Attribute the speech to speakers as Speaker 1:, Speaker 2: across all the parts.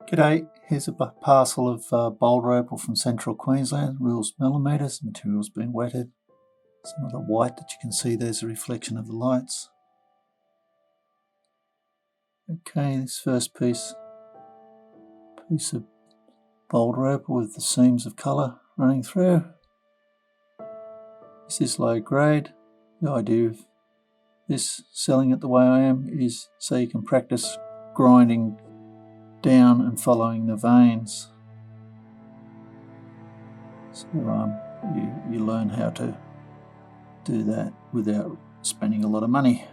Speaker 1: G'day, here's a parcel of Boulder Opal from central Queensland, rules millimetres, material's been wetted. Some of the white that you can see there's a reflection of the lights. Okay, this first piece of Boulder Opal with the seams of colour running through. This is low grade. The idea of this selling it the way I am is so you can practice grinding down and following the veins. So you learn how to do that without spending a lot of money.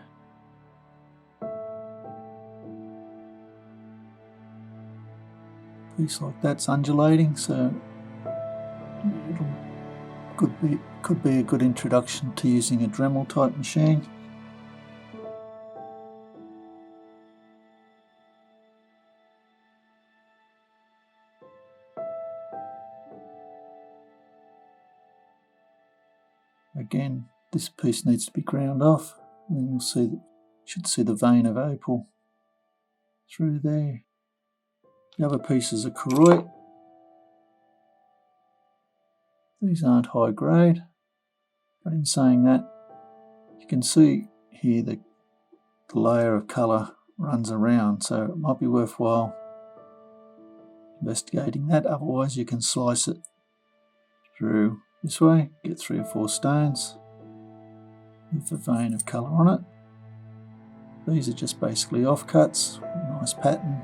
Speaker 1: Piece like that's undulating, so it could be a good introduction to using a Dremel type machine. Again, this piece needs to be ground off, and you'll see should see the vein of opal through there. The other pieces are Koroit. These aren't high grade, but in saying that, you can see here the layer of colour runs around, so it might be worthwhile investigating that. Otherwise you can slice it through this way, get 3 or 4 stones with a vein of colour on it. These are just basically offcuts, nice pattern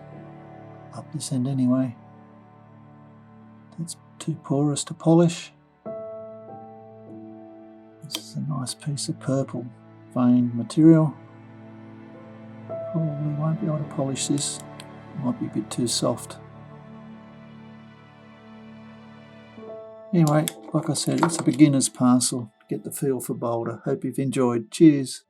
Speaker 1: up this end anyway. That's too porous to polish. This is a nice piece of purple veined material. Probably won't be able to polish this, might be a bit too soft. Anyway, like I said, it's a beginner's parcel. Get the feel for Boulder. Hope you've enjoyed. Cheers.